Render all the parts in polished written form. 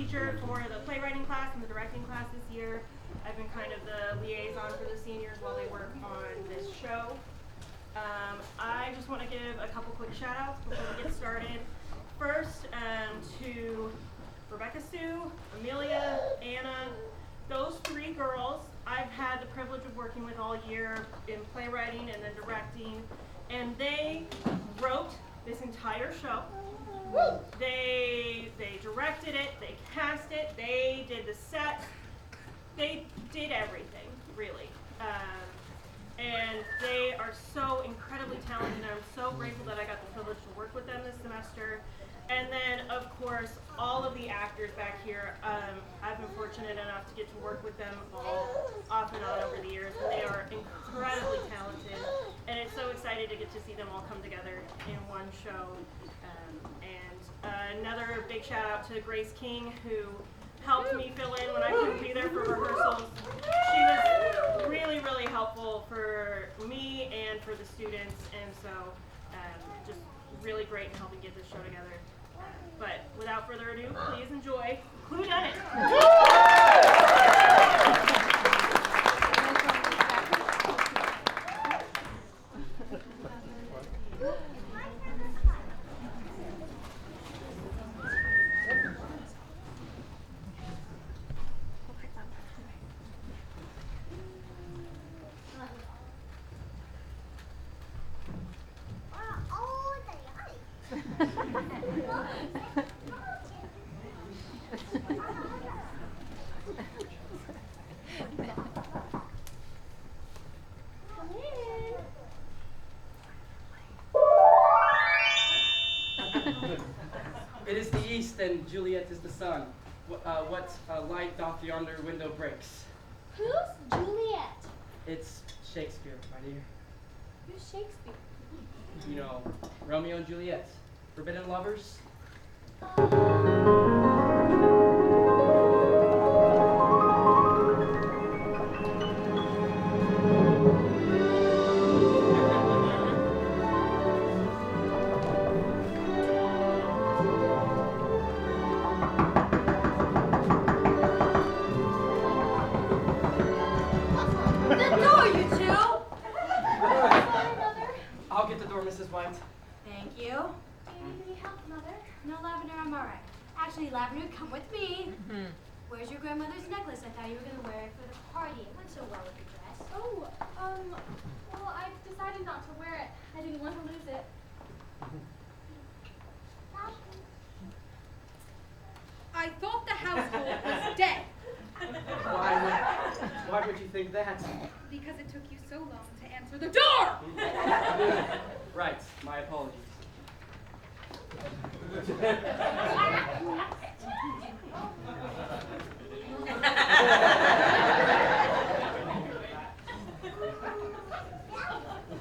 teacher for the playwriting class and the directing class this year. I've been kind of the liaison for the seniors while they work on this show. I just want to give a couple quick shout outs before we get started. First, to Rebecca Sue, Amelia, Anna, those three girls I've had the privilege of working with all year in playwriting and then directing, and they wrote this entire show. They directed it, they cast it, they did the set, they did everything, really. And they are so incredibly talented, and I'm so grateful that I got the privilege to work with them this semester. And then, of course, all of the actors back here, I've been fortunate enough to get to work with them all off and on over the years, and they are incredibly talented, and it's so exciting to get to see them all come together in one show. And another big shout out to Grace King, who helped me fill in when I couldn't be there for rehearsals. She was really, really helpful for me and for the students, and so just really great in helping get this show together. But without further ado, please enjoy ClueDunnit. It is the east and Juliet is the sun. What light doth yonder window breaks? Who's Juliet? It's Shakespeare, my dear. Who's Shakespeare? You know, Romeo and Juliet. Forbidden lovers? I'll get the door, Mrs. White. Thank you. Do you need any help, Mother? No, Lavender, I'm all right. Actually, Lavender, come with me. Where's your grandmother's necklace? I thought you were going to wear it for the party. It went so well with the dress. Oh, well, I decided not to wear it. I didn't want to lose it. I thought the household was dead. Why would you think that? Because it took you so long to answer the door! Right, my apologies.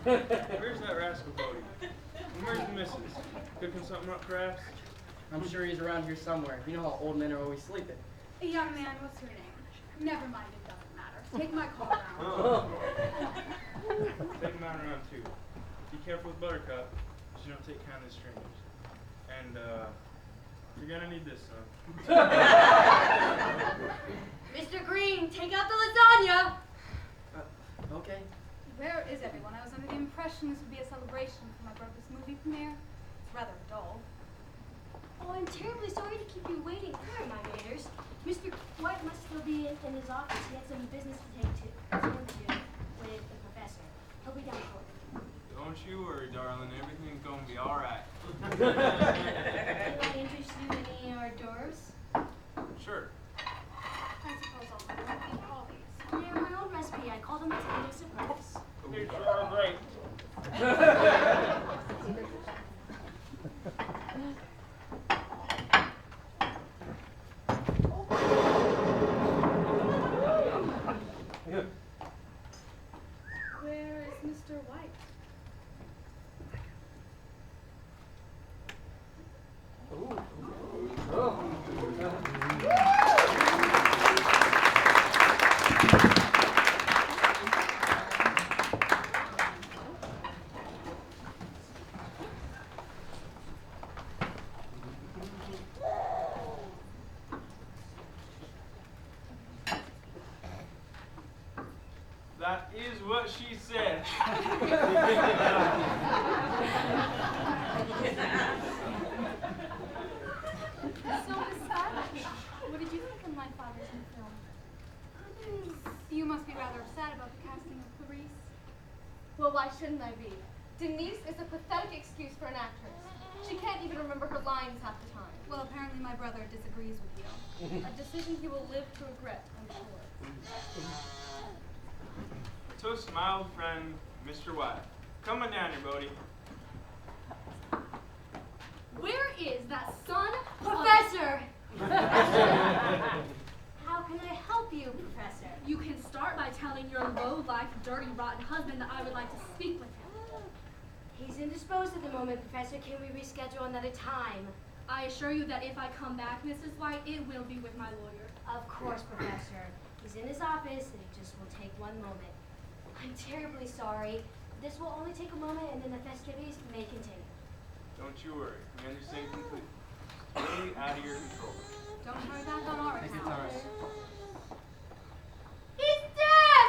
Where's that rascal Bodie? Where's the missus? Cooking something up, perhaps? I'm sure he's around here somewhere. You know how old men are always sleeping. Young man, what's your name? Never mind, it doesn't matter. Take my car around. Take mine around too. Be careful with Buttercup, so you don't take kindly to strangers. And you're gonna need this, son. Mr. Green, take out the lasagna! Okay. Where is everyone? I was under the impression this would be a celebration for my brother's movie premiere. It's rather dull. Oh, I'm terribly sorry to keep you waiting. Sorry, my waiters. Mr. White must still be in his office. He had some business to attend to with the professor. He'll be down shortly. Don't you worry, darling. Everything's gonna be all right. Can I interest you in any hors d'oeuvres? Sure. I suppose I'll eat all these. They're my own recipe. I call them potato surprise. You sure are great. Where is Mr. White? That is what she said. So, Miss Scarlett, what did you think of my father's new film? You must be rather upset about the casting of Clarice. Well, why shouldn't I be? Denise is a pathetic excuse for an actress. She can't even remember her lines half the time. Well, apparently my brother disagrees with you. A decision he will live to regret, I'm sure. Toast my old friend, Mr. White. Come on down here, Bodie. Where is that son Professor! How can I help you, Professor? You can start by telling your low-life, dirty, rotten husband that I would like to speak with him. He's indisposed at the moment, Professor. Can we reschedule another time? I assure you that if I come back, Mrs. White, it will be with my lawyer. Of course, Professor. He's in his office, and it just will take one moment. I'm terribly sorry. This will only take a moment, and then the festivities may continue. Don't you worry. We understand completely. Way out of your control. Don't hurry back on our Take your account. time. He's dead!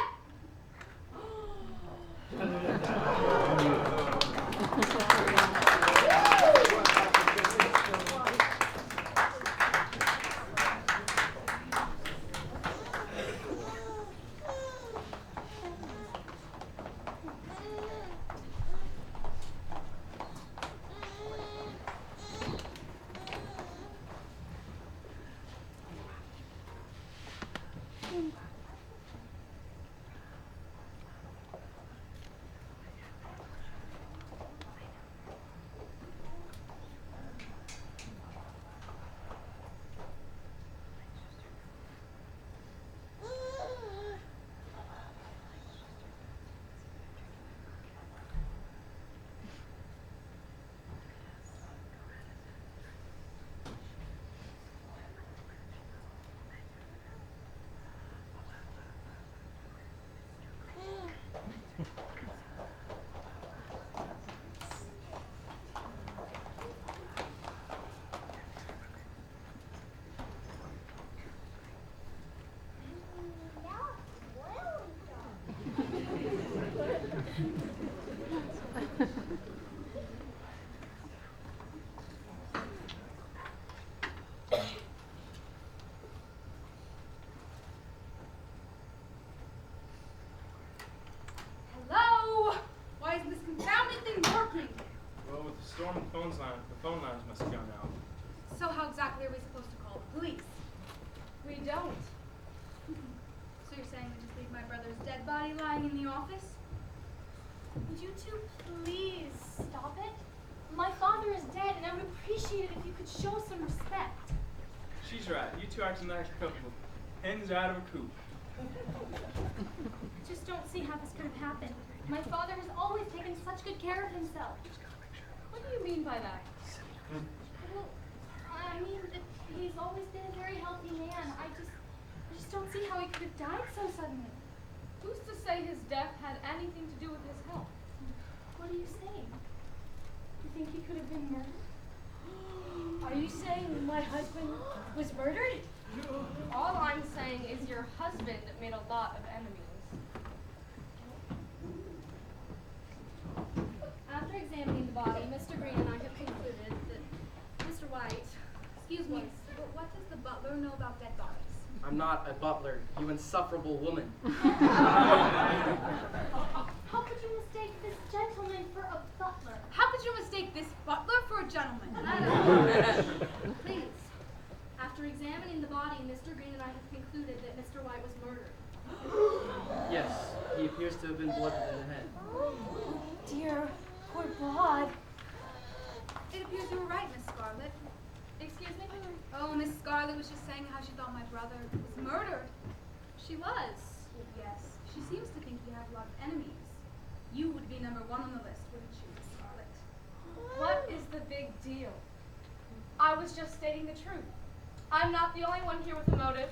Hello? Why isn't this confounded thing working? Well, with the storm, the phone lines must have gone out. So how exactly are we supposed to call the police? We don't. So you're saying we just leave my brother's dead body lying in the office? Would you two please stop it? My father is dead, and I would appreciate it if you could show some respect. She's right. You two acting like a couple of hens out of a coop. I just don't see how this could have happened. My father has always taken such good care of himself. What do you mean by that? Well, I mean that he's always been a very healthy man. I just don't see how he could have died so suddenly. Who's to say his death had anything to do with his health? What are you saying? You think he could have been murdered? Are you saying my husband was murdered? All I'm saying is your husband made a lot of enemies. After examining the body, Mr. Green and I have concluded that Mr. White, Excuse me, but what does the butler know about dead bodies? I'm not a butler, you insufferable woman. how could you mistake this gentleman for a butler? How could you mistake this butler for a gentleman? Please. After examining the body, Mr. Green and I have concluded that Mr. White was murdered. Yes, he appears to have been blooded in the head. Dear, poor Bod. It appears you were right, Miss Scarlett. Excuse me? Oh, Miss Scarlett was just saying how she thought my brother was murdered. She was. Yes, she seems to think he has a lot of enemies. You would be number one on the list, wouldn't you, Miss Scarlett? What is the big deal? I was just stating the truth. I'm not the only one here with a motive.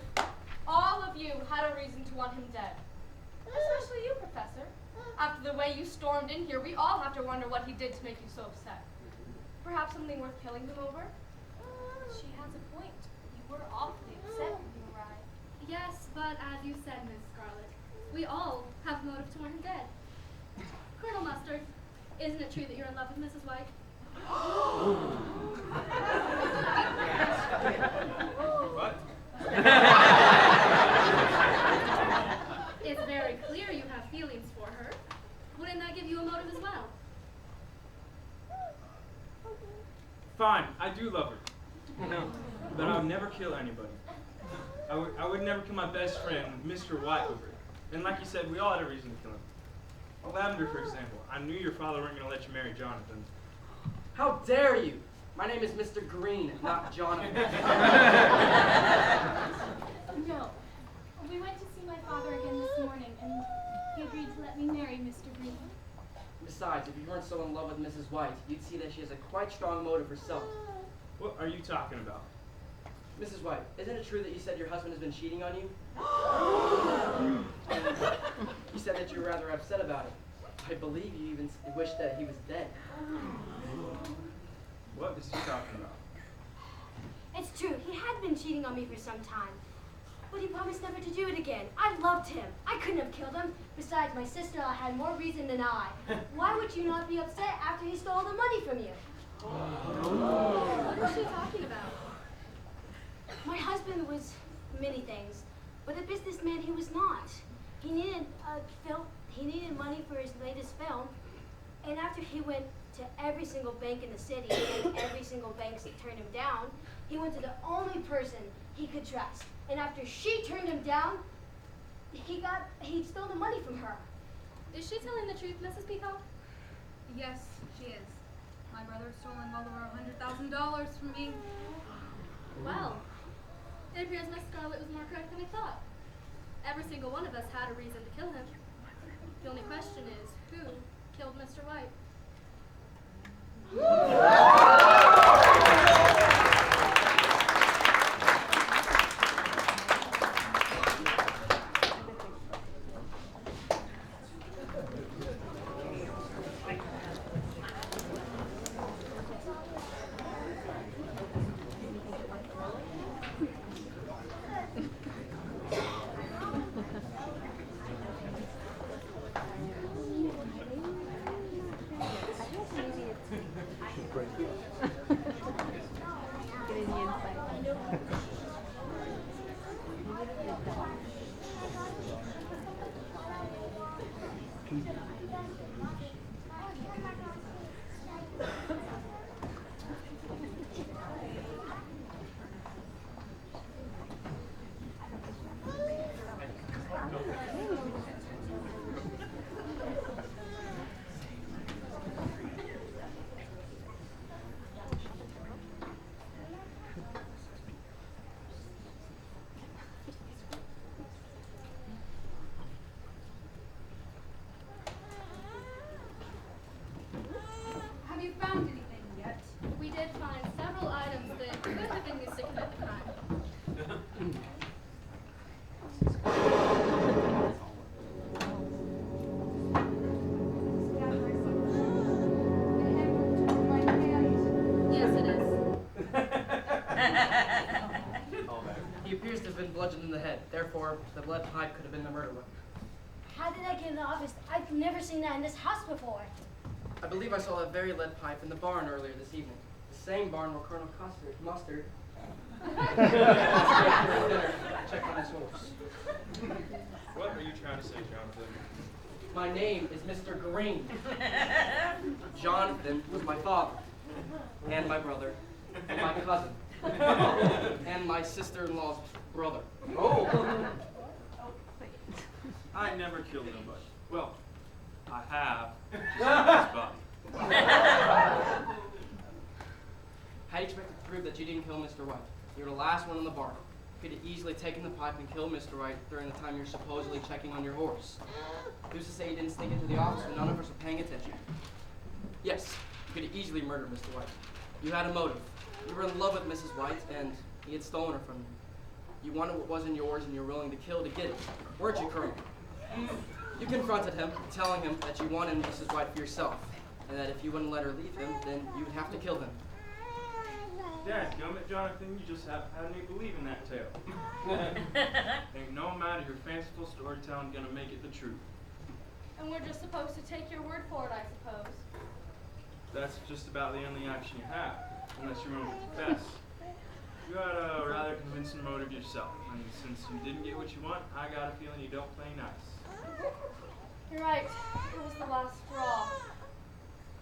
All of you had a reason to want him dead. Especially you, Professor. After the way you stormed in here, we all have to wonder what he did to make you so upset. Perhaps something worth killing him over? She has a point. You were awfully upset when you arrived. Yes, but as you said, Miss Scarlett, we all have a motive to want him dead. Colonel Mustard, isn't it true that you're in love with Mrs. White? What? It's very clear you have feelings for her. Wouldn't that give you a motive as well? Fine, I do love her. But I would never kill anybody. I would never kill my best friend, Mr. White, over it. And like you said, we all had a reason to kill him. Lavender, for example. I knew your father weren't going to let you marry Jonathan. How dare you? My name is Mr. Green, not Jonathan. No. We went to see my father again this morning, and he agreed to let me marry Mr. Green. Besides, if you weren't so in love with Mrs. White, you'd see that she has a quite strong motive herself. What are you talking about? Mrs. White, isn't it true that you said your husband has been cheating on you? And you said that you were rather upset about it. I believe you even wished that he was dead. What is he talking about? It's true, he had been cheating on me for some time. But he promised never to do it again. I loved him. I couldn't have killed him. Besides, my sister-in-law had more reason than I. Why would you not be upset after he stole the money from you? What is she talking about? My husband was many things, but a businessman he was not. He needed money for his latest film, and after he went to every single bank in the city, and every single bank turned him down, he went to the only person he could trust. And after she turned him down, he stole the money from her. Is she telling the truth, Mrs. Peacock? Yes, she is. My brother's stolen well over $100,000 from me. Well, it appears Miss Scarlet was more correct than I thought. Every single one of us had a reason to kill him. The only question is, who killed Mr. White? Have you found anything yet? We did find several items that could have been used to commit the crime. Yes, it is. He appears to have been bludgeoned in the head. Therefore, the lead pipe could have been the murder weapon. How did I get in the office? I've never seen that in this house before. I believe I saw that very lead pipe in the barn earlier this evening. The same barn where Colonel Mustard checked on his horse. What are you trying to say, Jonathan? My name is Mr. Green. Jonathan was my father, and my brother, and my cousin, and my sister-in-law's brother. Oh! I never killed nobody. Well, I have his body. How do you expect to prove that you didn't kill Mr. White? You're the last one in the barn. You could have easily taken the pipe and killed Mr. White during the time you're supposedly checking on your horse. Who's to say you didn't sneak into the office when none of us were paying attention? Yes, you could have easily murdered Mr. White. You had a motive. You were in love with Mrs. White, and he had stolen her from you. You wanted what wasn't yours, and you were willing to kill to get it. Weren't you, Colonel? You confronted him, telling him that you wanted Mrs. White for yourself, and that if you wouldn't let her leave him, then you would have to kill him. Dadgummit, Jonathan, you just had me believe in that tale. Ain't no amount of your fanciful storytelling gonna make it the truth. And we're just supposed to take your word for it, I suppose. That's just about the only action you have, unless you're willing to confess. You got a rather convincing motive yourself, and since you didn't get what you want, I got a feeling you don't play nice. You're right. It was the last straw.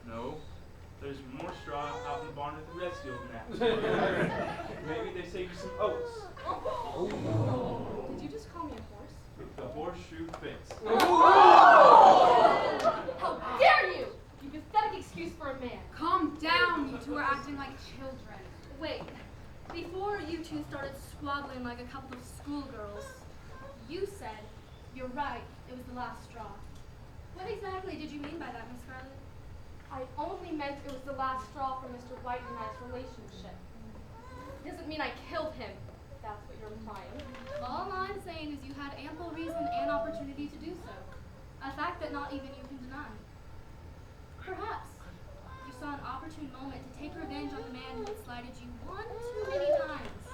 No, there's more straw out in the barn at the Redfield now. Maybe they saved you some oats. Did you just call me a horse? The horseshoe fits. How dare you! You pathetic excuse for a man. Calm down, you two are acting like children. Wait, before you two started squabbling like a couple of schoolgirls, you said, you're right, it was the last straw. What exactly did you mean by that, Miss Scarlett? I only meant it was the last straw for Mr. White and I's relationship. It doesn't mean I killed him, if that's what you're implying. All I'm saying is you had ample reason and opportunity to do so. A fact that not even you can deny. Perhaps you saw an opportune moment to take revenge on the man who had slighted you one too many times.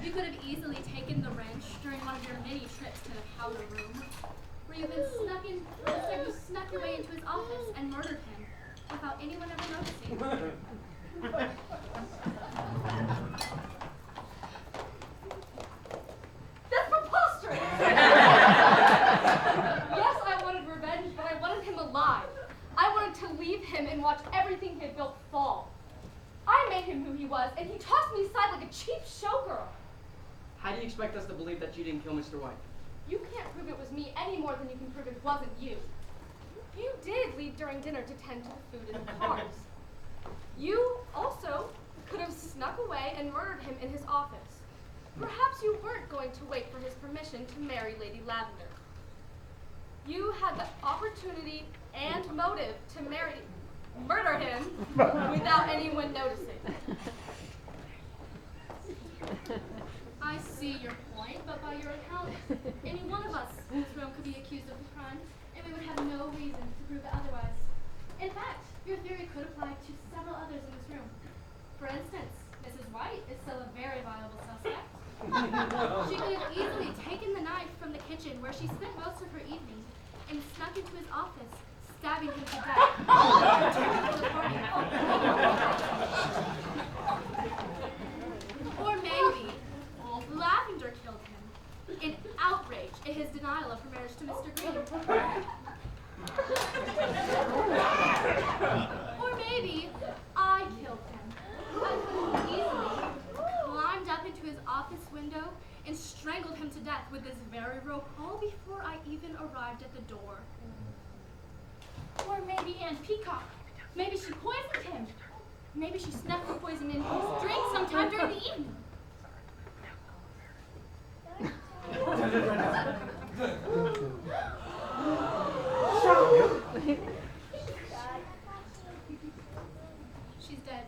You could have easily taken the wrench during one of your many trips to the powder room, where you snuck your way into his office and murdered him without anyone ever noticing. That's preposterous! Yes, I wanted revenge, but I wanted him alive. I wanted to leave him and watch everything he had built fall. I made him who he was, and he tossed me aside like a cheap showgirl. How do you expect us to believe that you didn't kill Mr. White? You can't prove it was me any more than you can prove it wasn't you. You did leave during dinner to tend to the food in the cars. You also could have snuck away and murdered him in his office. Perhaps you weren't going to wait for his permission to marry Lady Lavender. You had the opportunity and motive to murder him without anyone noticing. I see your point, but by your account, any one of us in this room could be accused of the crime, and we would have no reason to prove it otherwise. In fact, your theory could apply to several others in this room. For instance, Mrs. White is still a very viable suspect. She could have easily taken the knife from the kitchen where she spent most of her evening and snuck into his office, stabbing him to death. Or maybe Lavender killed him in outrage at his denial of her marriage to Mr. Green. Or maybe I killed him. I could have easily climbed up into his office window and strangled him to death with this very rope all before I even arrived at the door. Or maybe Anne Peacock. Maybe she poisoned him. Maybe she snuck the poison in his drink sometime during the evening. She's dead.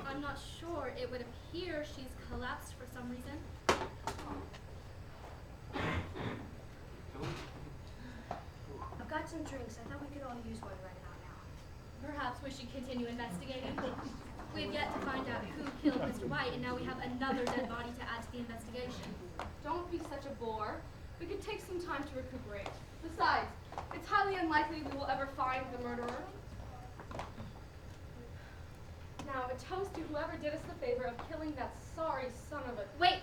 I'm not sure. It would appear she's collapsed for some reason. I've got some drinks. I thought we could all use one right about now. Perhaps we should continue investigating. We have yet to find out who killed Mr. White, and now we have another dead body to add to the investigation. Don't be such a bore. We could take some time to recuperate. Besides, it's highly unlikely we will ever find the murderer. Now, a toast to whoever did us the favor of killing that sorry son of a... Wait!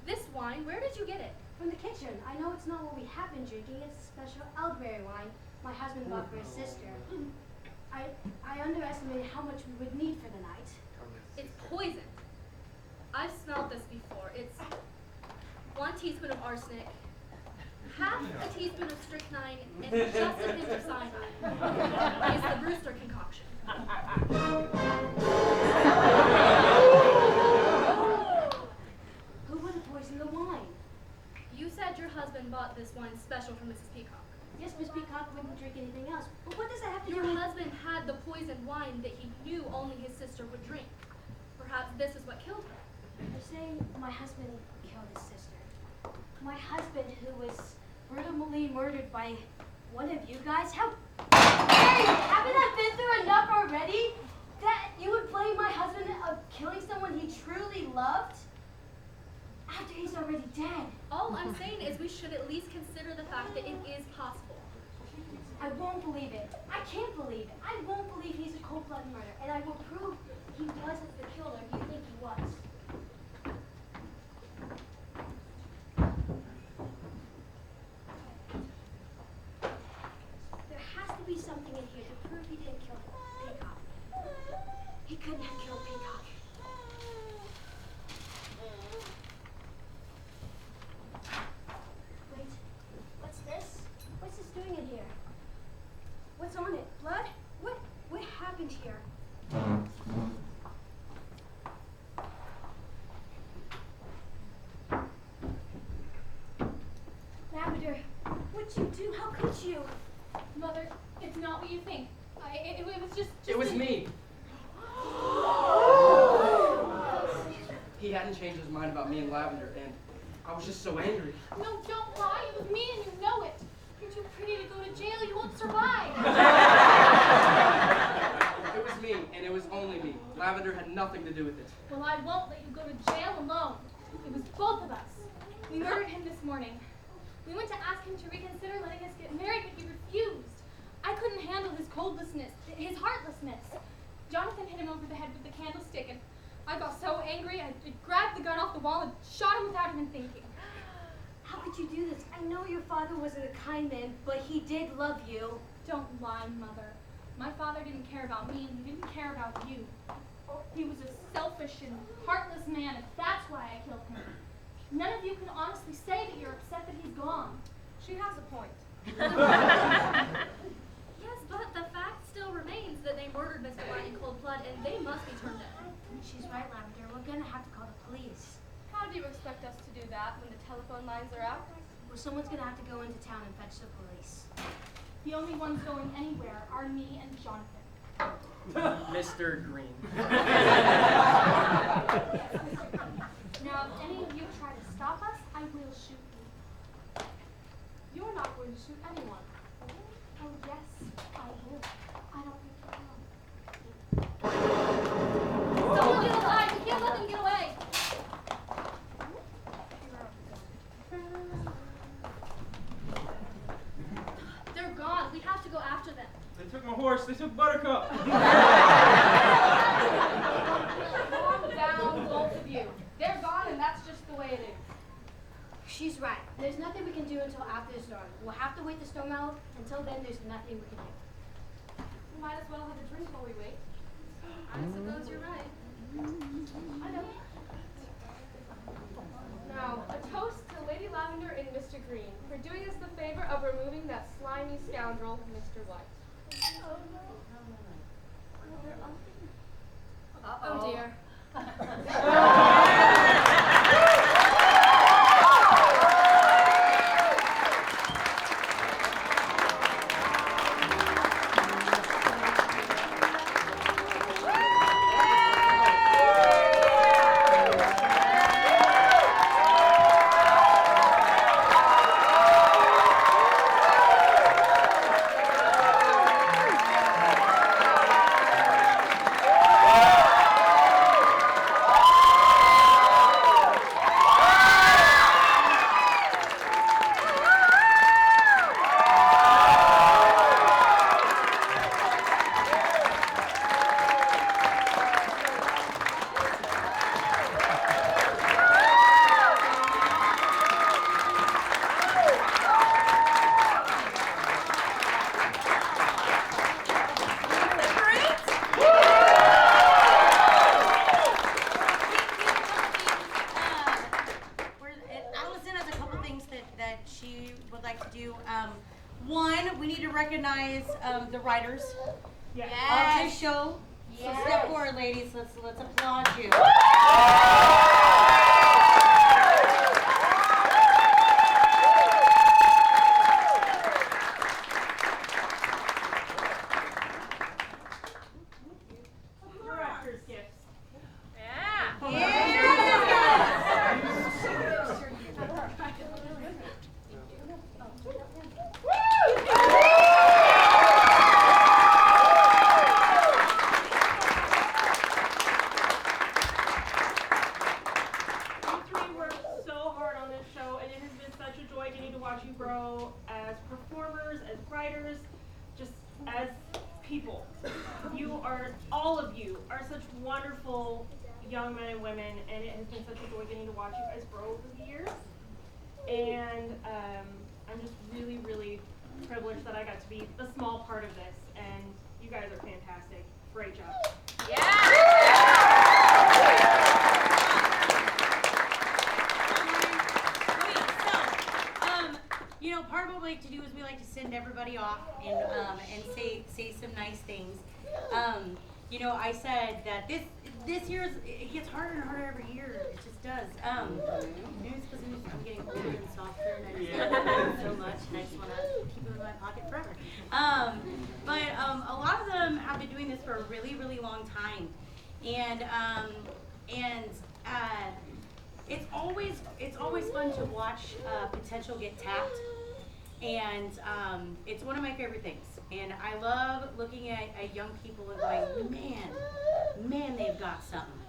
This wine, where did you get it? From the kitchen. I know it's not what we have been drinking. It's a special elderberry wine my husband bought for his sister. I underestimated how much we would need for the night. It's poison. I've smelled this before. It's 1 teaspoon of arsenic, half a teaspoon of strychnine, and just a hint of cyanide. It's the Brewster concoction. guess Miss Peacock wouldn't drink anything else. But what does that have to do Your with... husband had the poisoned wine that he knew only his sister would drink. Perhaps this is what killed her. You're saying my husband killed his sister. My husband who was brutally murdered by one of you guys? How dare you? Haven't I been through enough already? That you would blame my husband of killing someone he truly loved? After he's already dead. All I'm saying is we should at least consider the fact that it is possible. I won't believe it. I can't believe it. I won't believe he's a cold-blooded murderer, and I will prove he wasn't the killer you think he was. There has to be something in here to prove he didn't kill Peacock. He couldn't have killed Peacock. Wait, what's this? What's this doing in here? What's on it? Blood? What happened here? Lavender, what'd you do? How could you? Mother, it's not what you think. It was just It was a- me. He hadn't changed his mind about me and Lavender, and I was just so angry. No, don't lie. It was me and you know it. You're too pretty to go to jail. You won't survive. It was me, and it was only me. Lavender had nothing to do with it. Well, I won't let you go to jail alone. It was both of us. We murdered him this morning. We went to ask him to reconsider letting us get married, but he refused. I couldn't handle his coldlessness, his heartlessness. Jonathan hit him over the head with the candlestick, and I got so angry, I grabbed the gun off the wall and shot him without even thinking. How could you do this? I know your father wasn't a kind man, but he did love you. Don't lie, Mother. My father didn't care about me, and he didn't care about you. He was a selfish and heartless man, and that's why I killed him. None of you can honestly say that you're upset that he's gone. She has a point. Yes, but the fact still remains that they murdered Mr. White in cold blood, and they must be turned in. She's right, Lavender. We're gonna have to call the police. How do you expect us to do that when the telephone lines are out? Well, someone's gonna have to go into town and fetch the police. The only ones going anywhere are me and Jonathan. Mr. Green. Now, if any of you try to stop us, I will shoot you. You're not going to shoot anyone. Oh, yes, I will. I don't think you will. Someone get alive! You can't let them get away! They're gone. We have to go after them. They took my horse. They took Buttercup. Calm down, both of you. They're gone, and that's just the way it is. She's right. There's nothing we can do until after the storm. We'll have to wait the storm out. Until then, there's nothing we can do. We might as well have a drink while we wait. I suppose you're right. I know. Now, a toast to Lady Lavender and Mr. Green for doing us the favor of removing that slimy scoundrel, Mr. White. Oh dear. Allison has a couple things that she would like to do. One, we need to recognize the writers of this show. So step forward, ladies. Let's applaud you. as people. All of you are such wonderful young men and women, and it has been such a joy getting to watch you guys grow over the years. And I'm just really, really privileged that I got to be a small part of this, and you guys are fantastic. Great job. Part of what we like to do is we like to send everybody off and say some nice things. I said that this year's it gets harder and harder every year. It just does. Maybe it's because I'm getting older and softer, and I just love it so much, and I just want to keep it in my pocket forever. But a lot of them have been doing this for a really, really long time, and it's always fun to watch potential get tapped. And it's one of my favorite things. And I love looking at young people and going, man, they've got something.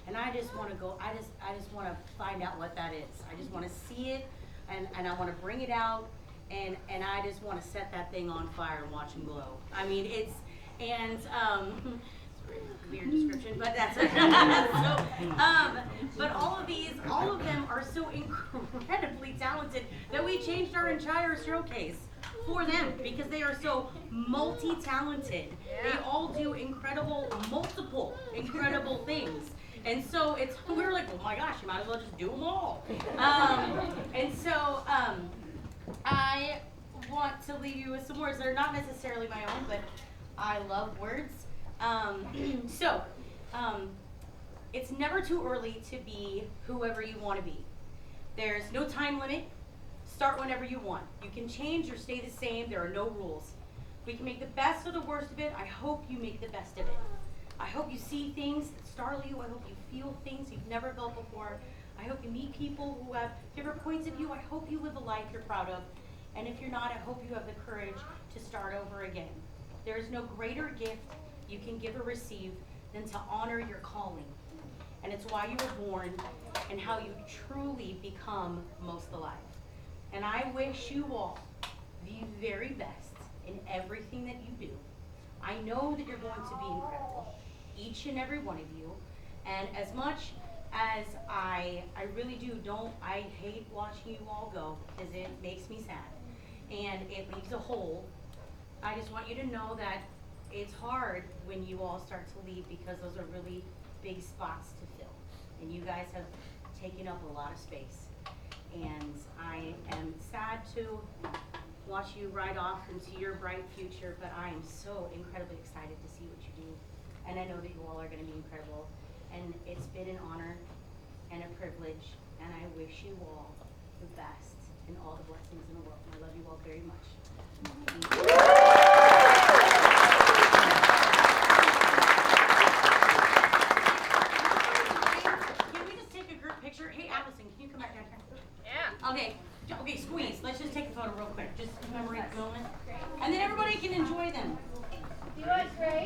And I just want to go, I just want to find out what that is. I just want to see it, and I want to bring it out, and I just want to set that thing on fire and watch them glow. I mean, it's a weird description, but that's it. But all of them are so incredibly talented that we changed our entire showcase for them because they are so multi-talented. They all do multiple incredible things. And so we were like, oh my gosh, you might as well just do them all. And so I want to leave you with some words that are not necessarily my own, but I love words. It's never too early to be whoever you want to be. There's no time limit. Start whenever you want. You can change or stay the same. There are no rules. We can make the best or the worst of it. I hope you make the best of it. I hope you see things that startle you. I hope you feel things you've never felt before. I hope you meet people who have different points of view. I hope you live a life you're proud of. And if you're not, I hope you have the courage to start over again. There is no greater gift you can give or receive than to honor your calling. And it's why you were born and how you truly become most alive. And I wish you all the very best in everything that you do. I know that you're going to be incredible, each and every one of you. And as much as I really I hate watching you all go because it makes me sad and it leaves a hole. I just want you to know that it's hard when you all start to leave because those are really big spots to fill. And you guys have taken up a lot of space. And I am sad to watch you ride off into your bright future, but I am so incredibly excited to see what you do. And I know that you all are going to be incredible. And it's been an honor and a privilege, and I wish you all the best and all the blessings in the world. And I love you all very much. Thank you. Hey, Allison, can you come back down here? Yeah. Okay, squeeze. Let's just take a photo real quick. Just memory moment. And then everybody can enjoy them. You are great.